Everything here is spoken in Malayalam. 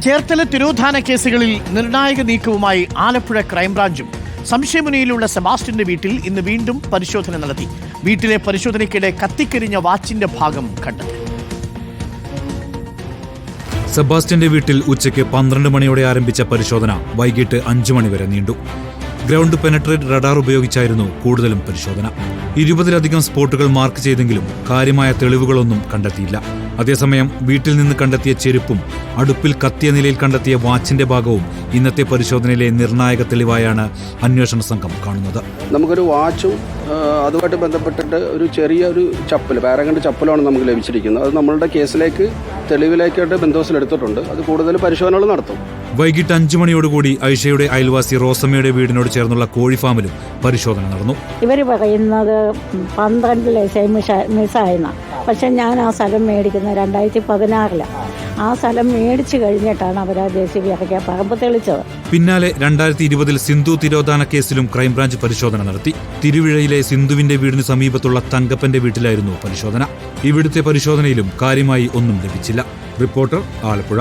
ചേർത്തല തിരോധാന കേസുകളിൽ നിർണായക നീക്കവുമായി ആലപ്പുഴ ക്രൈംബ്രാഞ്ചും. സംശയമുനയിലുള്ള സെബാസ്റ്റ്യന്റെ വീട്ടിൽ ഇന്ന് വീണ്ടും പരിശോധന നടത്തി. വീട്ടിലെ പരിശോധനയ്ക്കിടെ കത്തിക്കരിഞ്ഞ വാച്ചിന്റെ ഭാഗം കണ്ടെത്തി. സെബാസ്റ്റ്യന്റെ വീട്ടിൽ ഉച്ചയ്ക്ക് 12 മണിയോടെ ആരംഭിച്ച പരിശോധന വൈകിട്ട് 5 മണിവരെ നീണ്ടു. ഗ്രൗണ്ട് പെനട്രേറ്റ് റഡാർ ഉപയോഗിച്ചായിരുന്നു കൂടുതലും പരിശോധന. 20-ലധികം സ്പോട്ടുകൾ മാർക്ക് ചെയ്തെങ്കിലും കാര്യമായ തെളിവുകളൊന്നും കണ്ടെത്തിയില്ല. അതേസമയം വീട്ടിൽ നിന്ന് കണ്ടെത്തിയ ചെരുപ്പും അടുപ്പിൽ കത്തിയ നിലയിൽ കണ്ടെത്തിയ വാച്ചിന്റെ ഭാഗവും ഇന്നത്തെ പരിശോധനയിലെ നിർണായക തെളിവായാണ് അന്വേഷണ സംഘം കാണുന്നത്. നമുക്കൊരു വാച്ചും അതുമായിട്ട് ബന്ധപ്പെട്ടിട്ട് ഒരു ചെറിയൊരു ചപ്പൽ, പാരഗണ്ട് ചപ്പലാണ് നമുക്ക് ലഭിച്ചിരിക്കുന്നത്. അത് നമ്മളുടെ കേസിലേക്ക് തെളിവിലേക്കായിട്ട് ബന്ധോസിലെടുത്തിട്ടുണ്ട്. അത് കൂടുതൽ പരിശോധനകൾ നടത്തും. വൈകിട്ട് 5 മണിയോടുകൂടി ഐഷയുടെ അയൽവാസി റോസമ്മയുടെ വീടിനോട് ചേർന്നുള്ള കോഴി ഫാമിലും പരിശോധന നടന്നു. ഇവർ പറയുന്നത് 12 മിസ്സായെന്ന, പക്ഷെ ഞാൻ ആ സ്ഥലം മേടിക്കുന്നത് 2016 ആ സ്ഥലം മേടിച്ചു കഴിഞ്ഞിട്ടാണ് അവർ ആ JCB ഇറക്കിയ പറമ്പ് തെളിച്ചത്. പിന്നാലെ 2020 സിന്ധു തിരോധാന കേസിലും ക്രൈംബ്രാഞ്ച് പരിശോധന നടത്തി. തിരുവിഴയിലെ സിന്ധുവിന്റെ വീടിന് സമീപത്തുള്ള തങ്കപ്പന്റെ വീട്ടിലായിരുന്നു പരിശോധന. ഇവിടുത്തെ പരിശോധനയിലും കാര്യമായി ഒന്നും ലഭിച്ചില്ല. റിപ്പോർട്ടർ, ആലപ്പുഴ.